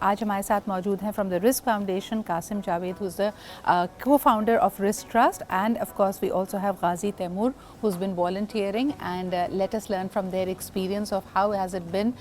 आज हमारे साथ मौजूद हैं from the Rizq foundation Qasim Javed, who's the co-founder of Risk Trust, and of course we also have Ghazi Taimur, who's been volunteering, and let us learn from their experience of how has it been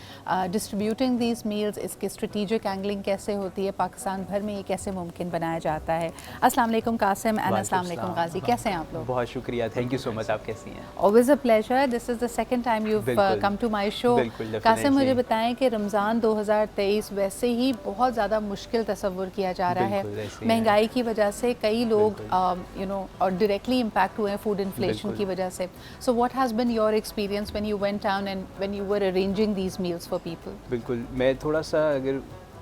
distributing these meals. इसकी strategic angling कैसे होती है, पाकिस्तान भर में ये कैसे मुमकिन बनाया जाता है. अस्सलाम वालेकुम कासिम एंड अस्सलाम वालेकुम गाजी, कैसे हैं आप लोग? बहुत शुक्रिया, थैंक यू सो मच. आप कैसी हैं? Always a pleasure. This is the second time you've come to my show. Qasim, मुझे बताएं कि रमज़ान 2023 वैसे ही बहुत ज़्यादा मुश्किल तस्वुर किया जा रहा है. महंगाई की वजह से कई लोग और डायरेक्टली इम्पैक्ट हुए हैं फूड इन्फ्लेशन की वजह से. So what has been your experience when you went down and when you were arranging these meals for people? बिल्कुल, मैं थोड़ा सा अगर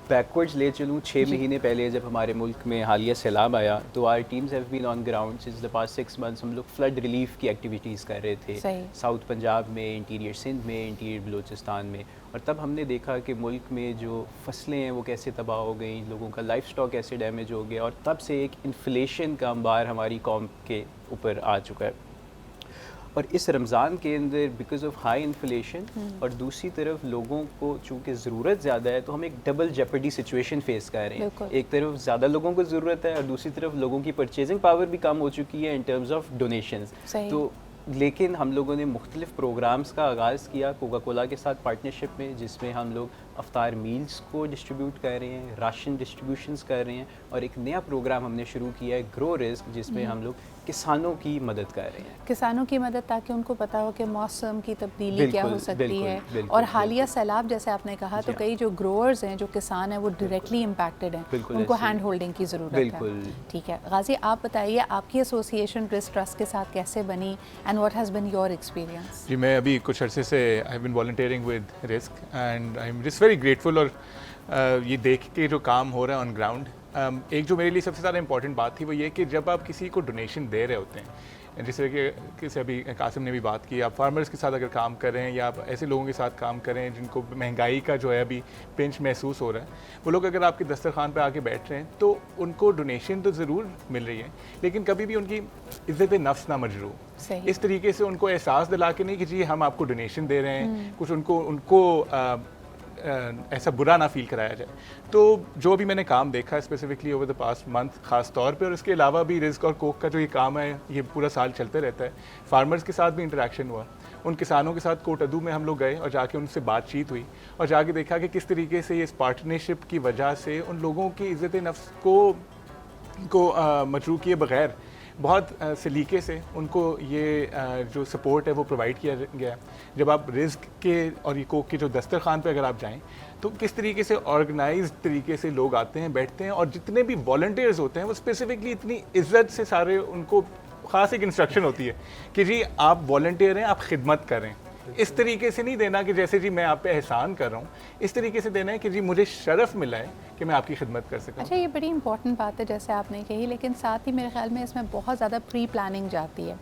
बैकवर्ड्स ले चलूँ, 6 महीने पहले जब हमारे मुल्क में हालिया सैलाब आया तो our teams have been on ground since the past 6 months. हम लोग फ्लड रिलीफ की एक्टिविटीज़ कर रहे थे साउथ पंजाब में, इंटीरियर सिंध में, इंटीरियर बलूचिस्तान में. और तब हमने देखा कि मुल्क में जो फसलें हैं वो कैसे तबाह हो गई, लोगों का लाइफ स्टॉक कैसे डैमेज हो गया, और तब से एक इन्फ्लेशन का अंबार हमारी कौम के ऊपर आ चुका है. और इस रमज़ान के अंदर बिकॉज ऑफ हाई इन्फ्लेशन और दूसरी तरफ लोगों को चूँकि ज़रूरत ज़्यादा है तो हम एक डबल जेपर्डी सिचुएशन फेस कर रहे हैं. एक तरफ ज़्यादा लोगों को ज़रूरत है और दूसरी तरफ लोगों की परचेजिंग पावर भी कम हो चुकी है इन टर्म्स ऑफ डोनेशंस. तो लेकिन हम लोगों ने मुख्तलिफ प्रोग्राम्स का आगाज़ किया कोका कोला के साथ पार्टनरशिप में, जिसमें हम लोग अफ्तार मील्स को डिस्ट्रीब्यूट कर रहे हैं, राशन डिस्ट्रीब्यूशंस कर रहे हैं, और एक नया प्रोग्राम हमने शुरू किया है ग्रो रिस्क, जिसमें हम लोग किसानों की मदद कर रहे हैं. किसानों की मदद ताकि उनको पता हो कि मौसम की तब्दीली क्या हो सकती है. और हालिया सैलाब जैसे आपने कहा तो कई जो ग्रोअर्स हैं, जो किसान हैं, वो डायरेक्टली इम्पैक्टेड हैं, उनको हैंड होल्डिंग की ज़रूरत है. ठीक है गाजी, आप बताइए आपकी एसोसिएशन रिस्क ट्रस्ट के साथ कैसे बनी and what has been your experience? जी, मैं अभी कुछ अरसे से I have been volunteering with risk and I am just very grateful. और ये देख के जो काम हो रहा है ऑन ग्राउंड, एक जो मेरे लिए सबसे ज़्यादा इंपॉर्टेंट बात थी वो ये कि जब आप किसी को डोनेशन दे रहे होते हैं, जिस तरह के अभी कासिम ने भी बात की, आप फार्मर्स के साथ अगर काम कर रहे हैं या आप ऐसे लोगों के साथ काम कर रहे हैं जिनको महंगाई का जो है अभी पिंच महसूस हो रहा है, वो लोग अगर आपके दस्तरखान पे आके बैठ रहे हैं तो उनको डोनेशन तो ज़रूर मिल रही है, लेकिन कभी भी उनकी इज़्ज़त नफ्स ना मजरू इस तरीके से उनको एहसास दिला के नहीं कि जी हम आपको डोनेशन दे रहे हैं, कुछ उनको ऐसा बुरा ना फील कराया जाए. तो जो भी मैंने काम देखा है specifically over the past month ख़ास तौर पे, और इसके अलावा भी रिस्क और कोक का जो ये काम है ये पूरा साल चलते रहता है. फार्मर्स के साथ भी इंटरेक्शन हुआ, उन किसानों के साथ कोटअदू में हम लोग गए और जाके उनसे बातचीत हुई और जाके देखा कि किस तरीके से ये इस पार्टनरशिप की वजह से उन लोगों की इज़्ज़त नफ्स को मजरू किए बग़ैर बहुत सलीके से उनको ये जो सपोर्ट है वो प्रोवाइड किया गया. जब आप रिस्क के और ये कोक के जो दस्तरखान पे अगर आप जाएं तो किस तरीके से ऑर्गेनाइज्ड तरीके से लोग आते हैं, बैठते हैं, और जितने भी वॉलंटियर्स होते हैं वो स्पेसिफिकली इतनी इज्जत से सारे उनको ख़ास एक इंस्ट्रक्शन होती है कि जी आप वॉलंटियर हैं, आप खिदमत करें. इस तरीके से नहीं देना कि जैसे जी मैं आप पे एहसान कर रहा हूँ, इस तरीके से देना है कि जी मुझे शरफ़ मिला है कि मैं आपकी खिदमत कर सकूँ. अच्छा, ये बड़ी इंपॉर्टेंट बात है जैसे आपने कही, लेकिन साथ ही मेरे ख्याल में इसमें बहुत ज़्यादा प्री प्लानिंग जाती है.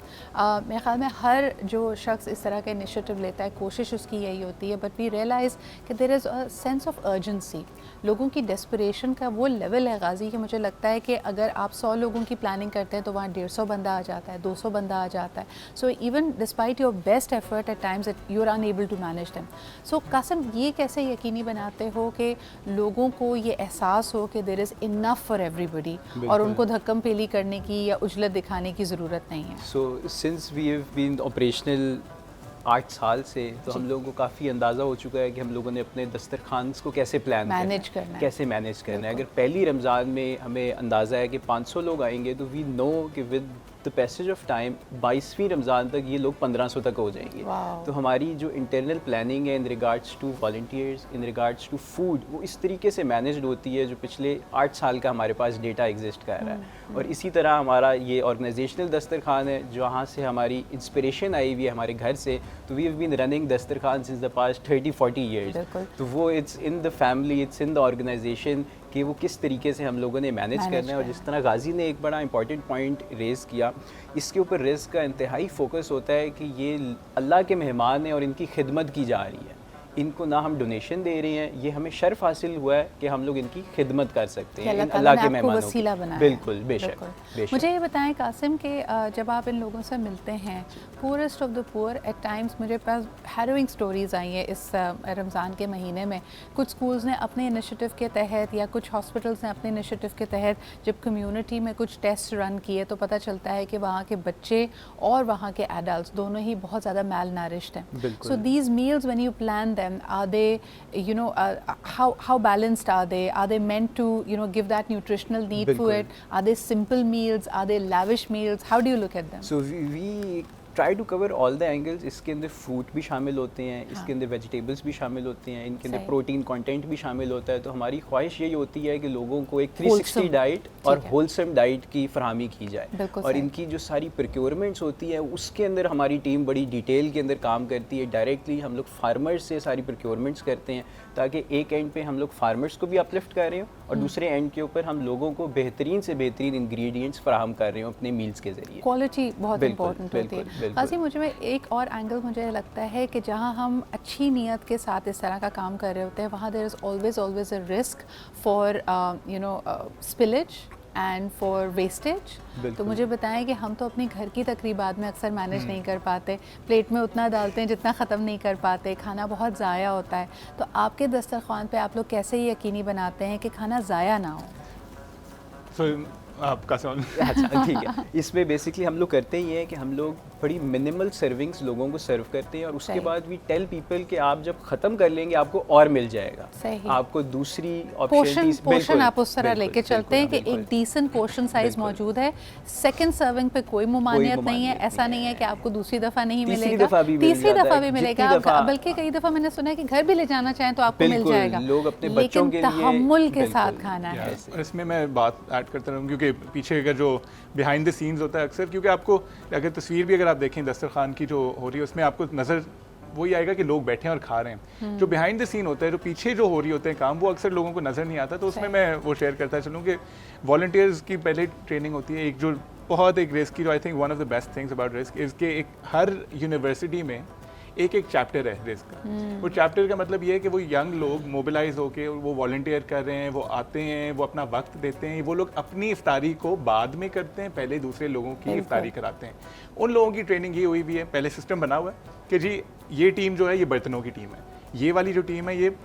मेरे ख्याल में हर जो शख्स इस तरह का इनिशिएटिव लेता है कोशिश उसकी यही होती है, बट वी रियलाइज़ कि there is a sense of urgency. लोगों की डेस्परेशन का वो लेवल है गाजी कि मुझे लगता है कि अगर आप 100 लोगों की प्लानिंग करते हैं तो वहाँ 150 बंदा आ जाता है, 200 बंदा आ जाता है. So even despite your best effort at times you are unable to manage them. So Qasim, ये कैसे यकीनी बनाते हो कि लोगों को ये एहसास हो कि there is enough for everybody और उनको धक्कम पेली करने की या उजलत दिखाने की ज़रूरत नहीं है? So since we have been operational 8 साल से, तो हम लोगों को काफ़ी अंदाज़ा हो चुका है कि हम लोगों ने अपने दस्तरखान को कैसे मैनेज करना है. अगर पहली रमज़ान में हमें अंदाज़ा है कि 500 लोग आएंगे तो वी नो कि with the passage of time 22वीं रमज़ान तक ये लोग 1500 तक हो जाएंगे. तो हमारी जो इंटरनल प्लानिंग है in regards to volunteers, in regards to food, वो इस तरीके से मैनेज्ड होती है जो पिछले 8 साल का हमारे पास डेटा एग्जिस्ट कर रहा है. और इसी तरह हमारा ये ऑर्गेनाइजेशनल दस्तरखान है जहाँ से हमारी इंस्पिरेशन आई हुई है हमारे घर से. तो वी हैव बीन रनिंग दस्तरखान सिंस द पास्ट 30-40 ईयर्स. तो वो it's in the family, it's in the organization कि वो किस तरीके से हम लोगों ने मैनेज करना है. और जिस तरह गाजी ने एक बड़ा इंपॉर्टेंट पॉइंट रेज़ किया, इसके ऊपर रिस्क का इंतहाई फोकस होता है कि ये अल्लाह के मेहमान हैं और इनकी खिदमत की जा रही है. इनको ना हम डोनेशन दे रहे हैं, ये हमें शर्फ हासिल हुआ है कि हम लोग इनकी खिदमत कर सकते हैं, इन अल्लाह के मेहमानों वसीला बनाया। बिल्कुल, बेशक। मुझे ये बताएं कासिम कि जब आप इन लोगों से मिलते हैं, poorest of the poor, at times मुझे पास हैरोइंग स्टोरीज आई हैं इस रमज़ान के महीने में। कुछ स्कूल्स ने अपने इनिशिएटिव के तहत या कुछ हॉस्पिटल्स ने अपने इनिशिएटिव के तहत जब कम्युनिटी में कुछ टेस्ट रन किए तो पता चलता है कि वहाँ के बच्चे और वहाँ के एडल्ट दोनों ही बहुत ज़्यादा मैल नरिश्ड हैं। So these meals when you plan them, are they, you know, how balanced are they? Are they meant to, you know, give that nutritional need to it? Are they simple meals? Are they lavish meals? How do you look at them? So we try to cover all the angles. इसके अंदर fruit भी शामिल होते हैं, इसके अंदर vegetables भी शामिल होते हैं, इनके अंदर प्रोटीन कंटेंट भी शामिल होता है। तो हमारी ख्वाहिश यही होती है कि लोगों को एक 360 डाइट और होलसम डाइट की फरहमी की जाए, और इनकी जो सारी प्रोक्योरमेंट्स होती है उसके अंदर हमारी टीम बड़ी डिटेल के अंदर काम करती है। डायरेक्टली हम लोग फार्मर्स से सारी प्रोक्योरमेंट्स करते हैं ताकि एक एंड पे हम लोग फार्मर्स को भी अपलिफ्ट कर रहे हो और दूसरे एंड के ऊपर हम लोगों को बेहतरीन से बेहतरीन इंग्रेडिएंट्स फराहम कर रहे हो अपने मील्स के ज़रिए। क्वालिटी बहुत इंपॉर्टेंट होती है। काजी, मुझे एक और एंगल मुझे लगता है कि जहाँ हम अच्छी नीयत के साथ इस तरह का काम कर रहे होते हैं वहाँ there is always a risk for you know spillage and for wastage. तो मुझे बताएं कि हम तो अपनी घर की तकरीबात में अक्सर मैनेज नहीं कर पाते, प्लेट में उतना डालते हैं जितना ख़त्म नहीं कर पाते, खाना बहुत ज़ाया होता है। तो आपके दस्तरखान पे आप लोग कैसे ये यकीनी बनाते हैं कि खाना ज़ाया ना हो? आपका सवाल अच्छा ठीक है। इसमें बेसिकली हम लोग करते ही हैं कि हम लोग बड़ी मिनिमल सर्विंग्स लोगों को सर्व करते हैं और उसके बाद वी टेल पीपल कि आप जब ख़त्म कर लेंगे आपको और मिल जाएगा, आपको दूसरी पोर्शन आप उस तरह लेके चलते हैं कि एक डिसेंट पोर्शन साइज मौजूद है। सेकंड सर्विंग पे कोई मुमानियत नहीं है, ऐसा नहीं है कि आपको दूसरी दफ़ा नहीं मिलेगा, तीसरी दफ़ा भी मिलेगा, बल्कि कई दफ़ा मैंने सुना है कि घर भी ले जाना चाहें तो आपको मिल जाएगा, लेकिन तहम्मुल के साथ खाना है। इसमें मैं बात ऐड करता रहूँ क्योंकि पीछे अगर जो बिहाइंड द सीन्स होता है अक्सर, क्योंकि आपको अगर तस्वीर भी अगर आप देखें दस्तरखान की जो हो रही है उसमें आपको नज़र वही आएगा कि लोग बैठे हैं और खा रहे हैं। जो बिहाइंड द सीन होता है, जो पीछे जो हो रही होते हैं काम, वो अक्सर लोगों को नज़र नहीं आता। तो उसमें मैं वो शेयर करता चलूँ कि वॉलंटियर्स की पहले ट्रेनिंग होती है। एक जो बहुत एक रिस्क की, जो I think one of the best things about risk is कि एक हर यूनिवर्सिटी में एक चैप्टर है रिस्क का। वो चैप्टर का मतलब ये है कि वो यंग लोग मोबिलाइज होके वो वॉलंटियर कर रहे हैं, वो आते हैं, वो अपना वक्त देते हैं। वो लोग अपनी इफ्तारी को बाद में करते हैं, पहले दूसरे लोगों की इफ्तारी कराते हैं। उन लोगों की ट्रेनिंग ये हुई भी है, पहले सिस्टम बना हुआ है कि जी ये टीम जो है ये बर्तनों की टीम है, ये वाली जो टीम है ये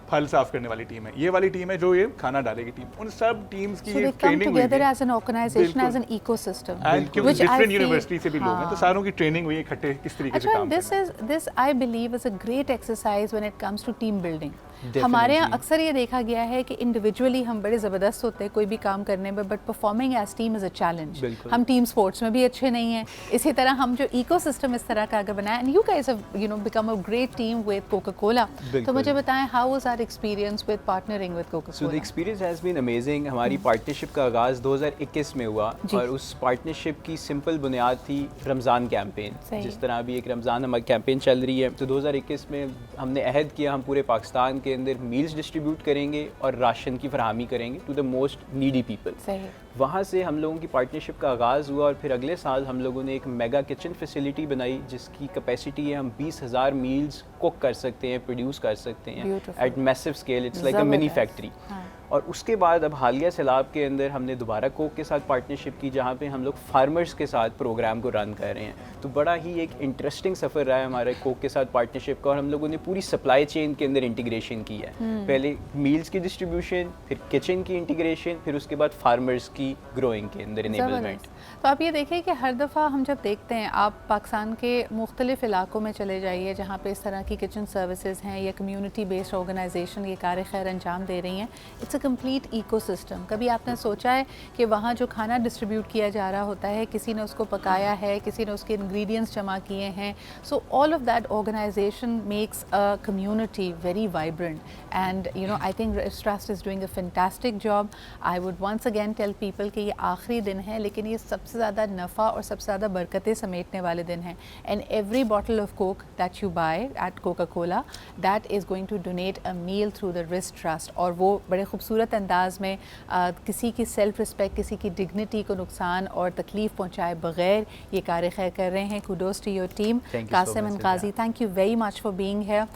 फल साफ करने वाली टीम है, ये वाली टीम है जो ये खाना डालेगी टीम। उन सब टीम्स की ये ट्रेनिंग हुई है as an organisation, as an ecosystem, and क्योंकि डिफरेंट यूनिवर्सिटी से भी लोग हैं तो सारों की ट्रेनिंग हुई है इकट्ठे किस तरीके से काम करना है। This I believe is a great exercise when it comes to team building. हमारे यहाँ अक्सर ये देखा गया है कि इंडिविजुअली हम बड़े ज़बरदस्त होते हैं कोई भी काम करने में, but performing as team is a challenge. हम टीम स्पोर्ट्स में भी अच्छे नहीं हैं। इसी तरह हम जो इकोसिस्टम इस तरह का अगर बनाया, and you guys have you know become a great team with Coca Cola. तो मुझे बताएं, how was our experience with partnering with Coca Cola? So the experience has been amazing. हमारी पार्टनरशिप का आगाज़ 2021 में हुआ और उस पार्टनरशिप की सिंपल बुनियाद थी रमज़ान कैंपेन। जिस तरह अभी एक रमज़ान हमारी कैंपेन चल रही है, तो 2021 में हमने अहद किया हम पूरे पाकिस्तान के अंदर मील्स डिस्ट्रीब्यूट करेंगे और राशन की फरहमी करेंगे to the most needy people. वहाँ से हम लोगों की पार्टनरशिप का आगाज़ हुआ और फिर अगले साल हम लोगों ने एक मेगा किचन फैसिलिटी बनाई जिसकी कैपेसिटी है हम 20,000 मील्स कुक कर सकते हैं, प्रोड्यूस कर सकते हैं at massive scale. It's like a mini factory. और उसके बाद अब हालिया सैलाब के अंदर हमने दोबारा कोक के साथ पार्टनरशिप की जहाँ पे हम लोग फार्मर्स के साथ प्रोग्राम को रन कर रहे हैं। तो बड़ा ही एक इंटरेस्टिंग सफ़र रहा है हमारे कोक के साथ पार्टनरशिप का, और हम लोगों ने पूरी सप्लाई चेन के अंदर इंटीग्रेशन की है। पहले मील्स की डिस्ट्रीब्यूशन, फिर किचन की इंटीग्रेशन, फिर उसके बाद फार्मर्स की ग्रोइंग के अंदर इनेबलमेंट। तो आप ये देखिए कि हर दफ़ा हम जब देखते हैं, आप पाकिस्तान के मुख्तलिफ इलाकों में चले जाइए जहाँ पे इस तरह की किचन सर्विसेज हैं या कम्युनिटी बेस्ड ऑर्गेनाइजेशन ये कार्य खैर अंजाम दे रही हैं, इट्स अ कंप्लीट इकोसिस्टम। कभी आपने सोचा है कि वहाँ जो खाना डिस्ट्रीब्यूट किया जा रहा होता है, किसी ने उसको पकाया है, किसी ने उसके इंग्रेडिएंट्स जमा किए हैं, so all of that organisation makes a community very vibrant and you know I think Rich Trust is doing a fantastic job. I would once again tell people कि ये आखिरी दिन है, लेकिन ये सबसे ज़्यादा नफ़ा और सबसे ज़्यादा बरकतें समेटने वाले दिन हैं। And every bottle of Coke that you buy at Coca Cola, that is going to donate a meal through the Rich Trust. और वो बड़े खूबसूरत अंदाज में किसी की सेल्फ रिस्पेक्ट, किसी की डिग्निटी को नुकसान और तकलीफ़ पहुँचाए बगैर ये कार्य खैर कर रहे हैं। Kudos to your team. Qasim and Ghazi, thank you very much for being here.